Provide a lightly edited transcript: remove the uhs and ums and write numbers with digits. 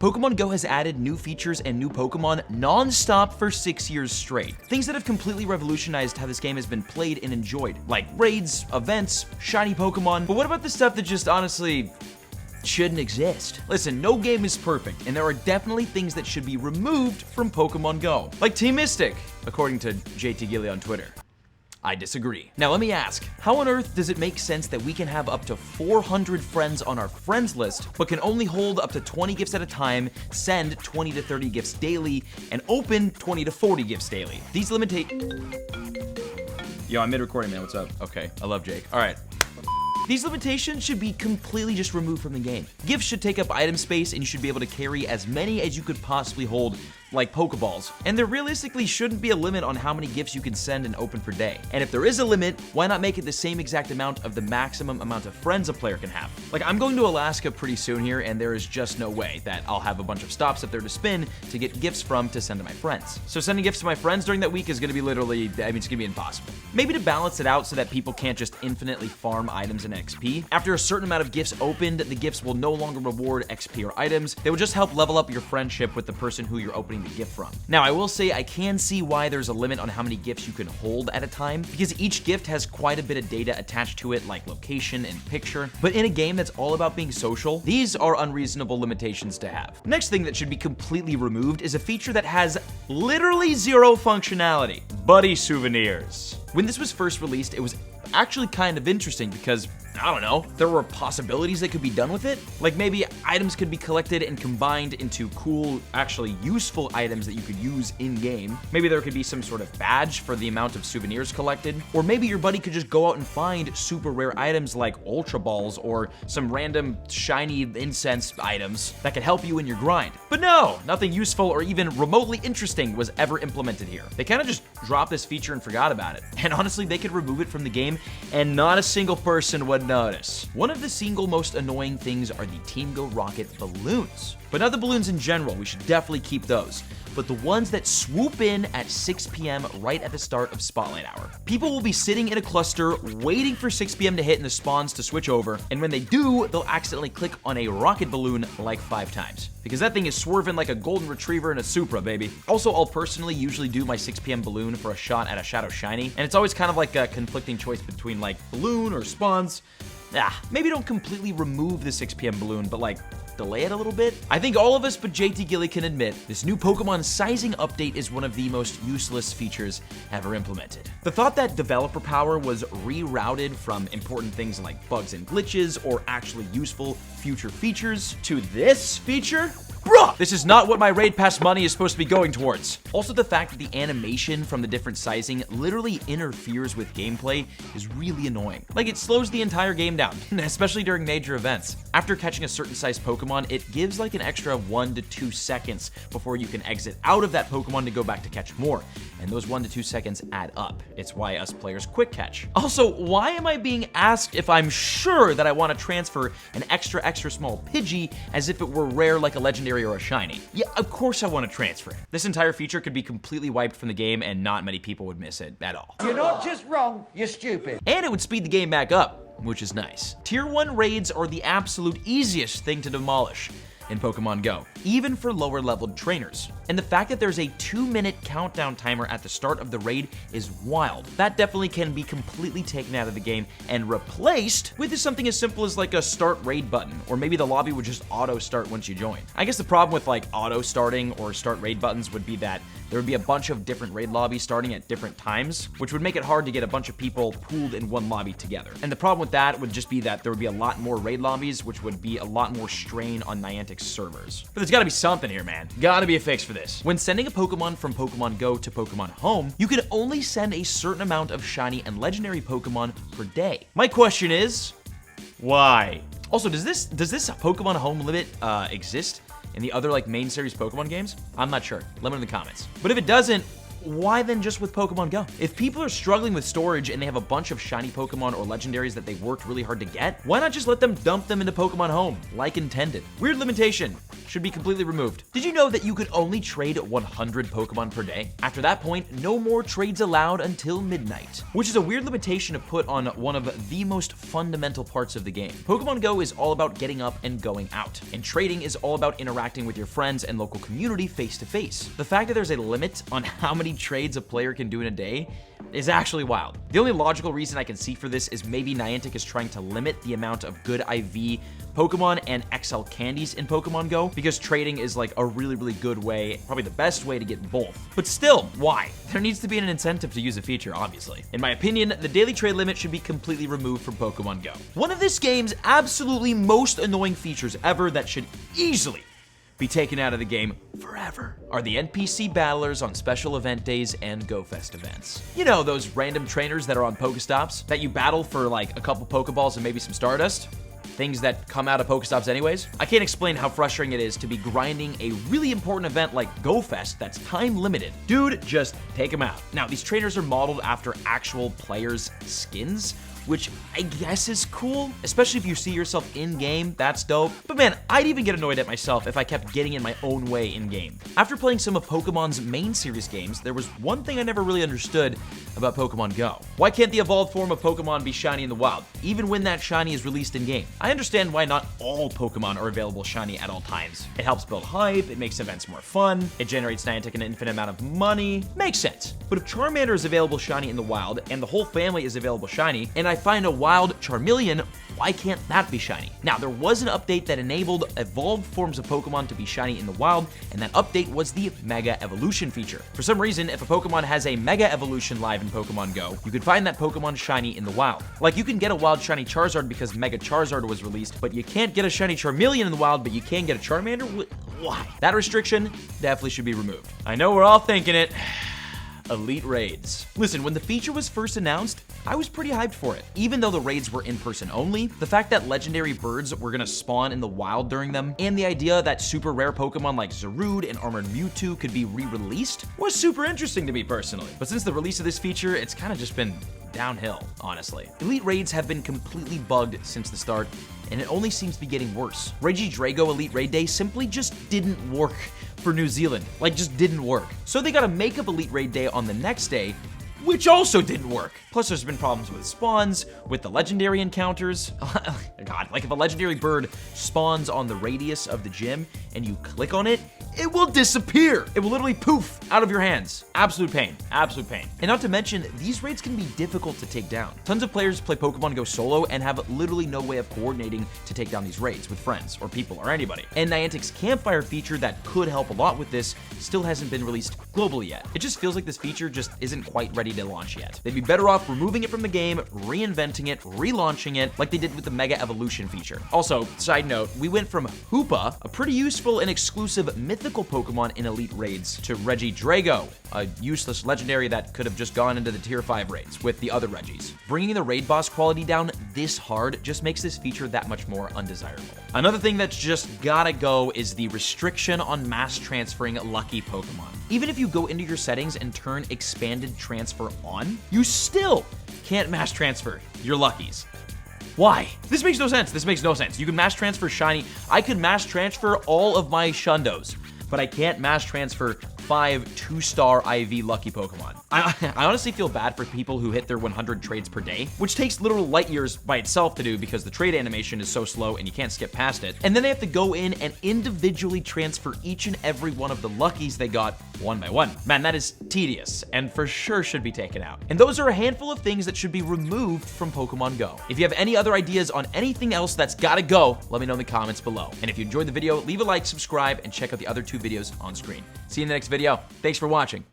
Pokemon Go has added new features and new Pokemon non-stop for 6 years straight. Things that have completely revolutionized how this game has been played and enjoyed, like raids, events, shiny Pokemon. But what about the stuff that just honestly shouldn't exist? Listen, no game is perfect, and there are definitely things that should be removed from Pokemon Go. Like Team Mystic, according to JT Gilly on Twitter. I disagree. Now let me ask, how on earth does it make sense that we can have up to 400 friends on our friends list, but can only hold up to 20 gifts at a time, send 20 to 30 gifts daily, and open 20 to 40 gifts daily? These Yo, I'm mid-recording, man, what's up? Okay, I love Jake. All right. These limitations should be completely just removed from the game. Gifts should take up item space, and you should be able to carry as many as you could possibly hold, like Pokeballs. And there realistically shouldn't be a limit on how many gifts you can send and open per day. And if there is a limit, why not make it the same exact amount of the maximum amount of friends a player can have? Like, I'm going to Alaska pretty soon here, and there is just no way that I'll have a bunch of stops up there to spin to get gifts from to send to my friends. So sending gifts to my friends during that week is gonna be literally, it's gonna be impossible. Maybe to balance it out so that people can't just infinitely farm items and XP. After a certain amount of gifts opened, the gifts will no longer reward XP or items. They will just help level up your friendship with the person who you're opening the gift from. Now, I will say I can see why there's a limit on how many gifts you can hold at a time, because each gift has quite a bit of data attached to it, like location and picture. But in a game that's all about being social, these are unreasonable limitations to have. Next thing that should be completely removed is a feature that has literally zero functionality: buddy souvenirs. When this was first released, it was actually kind of interesting because, I don't know, there were possibilities that could be done with it. Like maybe items could be collected and combined into cool, actually useful items that you could use in-game. Maybe there could be some sort of badge for the amount of souvenirs collected. Or maybe your buddy could just go out and find super rare items like Ultra Balls or some random shiny incense items that could help you in your grind. But no, nothing useful or even remotely interesting was ever implemented here. They kind of just dropped this feature and forgot about it. And honestly, they could remove it from the game and not a single person would notice. One of the single most annoying things are the Team Go Rocket balloons. But not the balloons in general, we should definitely keep those. But the ones that swoop in at 6 p.m. right at the start of Spotlight Hour. People will be sitting in a cluster waiting for 6 p.m. to hit and the spawns to switch over, and when they do, they'll accidentally click on a rocket balloon like 5 times. Because that thing is swerving like a golden retriever in a Supra, baby. Also, I'll personally usually do my 6 p.m. balloon for a shot at a Shadow Shiny, and it's always kind of like a conflicting choice between like balloon or spawns. Maybe don't completely remove the 6 p.m. balloon, but like, delay it a little bit. I think all of us but JT Gilly can admit this new Pokemon sizing update is one of the most useless features ever implemented. The thought that developer power was rerouted from important things like bugs and glitches or actually useful future features to this feature? Bruh! This is not what my raid pass money is supposed to be going towards. Also, the fact that the animation from the different sizing literally interferes with gameplay is really annoying. Like, it slows the entire game down, especially during major events. After catching a certain size Pokemon, it gives like an extra 1 to 2 seconds before you can exit out of that Pokemon to go back to catch more. And those 1 to 2 seconds add up. It's why us players quick catch. Also, why am I being asked if I'm sure that I want to transfer an extra small Pidgey as if it were rare like a legendary or a shiny? Yeah, of course I want to transfer it. This entire feature could be completely wiped from the game and not many people would miss it at all. You're not just wrong, you're stupid. And it would speed the game back up, which is nice. Tier 1 raids are the absolute easiest thing to demolish in Pokemon Go, even for lower leveled trainers. And the fact that there's a 2-minute countdown timer at the start of the raid is wild. That definitely can be completely taken out of the game and replaced with something as simple as like a start raid button, or maybe the lobby would just auto start once you join. I guess the problem with like auto starting or start raid buttons would be that there would be a bunch of different raid lobbies starting at different times, which would make it hard to get a bunch of people pooled in one lobby together. And the problem with that would just be that there would be a lot more raid lobbies, which would be a lot more strain on Niantic's servers. But there's gotta be something here, man. Gotta be a fix for this. When sending a Pokemon from Pokemon Go to Pokemon Home, you can only send a certain amount of shiny and legendary Pokemon per day. My question is, why? Also, does this Pokemon Home limit exist in the other like main series Pokemon games? I'm not sure. Let me know in the comments. But if it doesn't, why then just with Pokemon Go? If people are struggling with storage and they have a bunch of shiny Pokemon or legendaries that they worked really hard to get, why not just let them dump them into Pokemon Home, like intended? Weird limitation should be completely removed. Did you know that you could only trade 100 Pokemon per day? After that point, no more trades allowed until midnight, which is a weird limitation to put on one of the most fundamental parts of the game. Pokemon Go is all about getting up and going out, and trading is all about interacting with your friends and local community face to face. The fact that there's a limit on how many trades a player can do in a day is actually wild. The only logical reason I can see for this is maybe Niantic is trying to limit the amount of good IV Pokemon and XL candies in Pokemon Go, because trading is like a really good way, probably the best way to get both. But still, why? There needs to be an incentive to use a feature, obviously. In my opinion, the daily trade limit should be completely removed from Pokemon Go. One of this game's absolutely most annoying features ever that should easily be taken out of the game forever are the NPC battlers on special event days and GoFest events. You know, those random trainers that are on Pokestops that you battle for like a couple Pokeballs and maybe some Stardust? Things that come out of Pokestops anyways. I can't explain how frustrating it is to be grinding a really important event like GoFest that's time limited. Dude, just take them out. Now, these trainers are modeled after actual players' skins, which I guess is cool, especially if you see yourself in-game, that's dope. But man, I'd even get annoyed at myself if I kept getting in my own way in-game. After playing some of Pokemon's main series games, there was one thing I never really understood about Pokemon Go. Why can't the evolved form of Pokemon be shiny in the wild, even when that shiny is released in-game? I understand why not all Pokemon are available shiny at all times. It helps build hype, it makes events more fun, it generates Niantic an infinite amount of money. Makes sense. But if Charmander is available shiny in the wild, and the whole family is available shiny, and I find a wild Charmeleon, why can't that be shiny? Now, there was an update that enabled evolved forms of Pokemon to be shiny in the wild, and that update was the Mega Evolution feature. For some reason, if a Pokemon has a Mega Evolution live in Pokemon Go, you can find that Pokemon shiny in the wild. Like, you can get a wild shiny Charizard because Mega Charizard was released, but you can't get a shiny Charmeleon in the wild, but you can get a Charmander? Why? That restriction definitely should be removed. I know we're all thinking it. Elite Raids. Listen, when the feature was first announced, I was pretty hyped for it. Even though the raids were in person only, the fact that legendary birds were gonna spawn in the wild during them, and the idea that super rare Pokemon like Zarude and Armored Mewtwo could be re-released was super interesting to me personally. But since the release of this feature, it's kind of just been downhill, honestly. Elite Raids have been completely bugged since the start, and it only seems to be getting worse. Regidrago Elite Raid Day simply just didn't work for New Zealand. Like, just didn't work. So they gotta make up Elite Raid Day on the next day, which also didn't work. Plus, there's been problems with spawns, with the legendary encounters. God, like if a legendary bird spawns on the radius of the gym and you click on it, it will disappear. It will literally poof out of your hands. Absolute pain, absolute pain. And not to mention, these raids can be difficult to take down. Tons of players play Pokemon Go solo and have literally no way of coordinating to take down these raids with friends or people or anybody. And Niantic's Campfire feature that could help a lot with this still hasn't been released globally yet. It just feels like this feature just isn't quite ready to launch yet. They'd be better off removing it from the game, reinventing it, relaunching it, like they did with the Mega Evolution feature. Also, side note, we went from Hoopa, a pretty useful and exclusive mythical Pokemon in Elite Raids, to Regidrago, a useless legendary that could have just gone into the Tier 5 raids with the other Regis. Bringing the raid boss quality down this hard just makes this feature that much more undesirable. Another thing that's just gotta go is the restriction on mass transferring lucky Pokemon. Even if you go into your settings and turn expanded transfer on, you still can't mass transfer your luckies. Why? This makes no sense. This makes no sense. You can mass transfer shiny. I could mass transfer all of my Shundos, but I can't mass transfer 5 2-star IV lucky Pokemon. I honestly feel bad for people who hit their 100 trades per day, which takes literal light years by itself to do because the trade animation is so slow and you can't skip past it. And then they have to go in and individually transfer each and every one of the luckies they got one by one. Man, that is tedious and for sure should be taken out. And those are a handful of things that should be removed from Pokemon Go. If you have any other ideas on anything else that's gotta go, let me know in the comments below. And if you enjoyed the video, leave a like, subscribe, and check out the other 2 videos on screen. See you in the next video. Thanks for watching.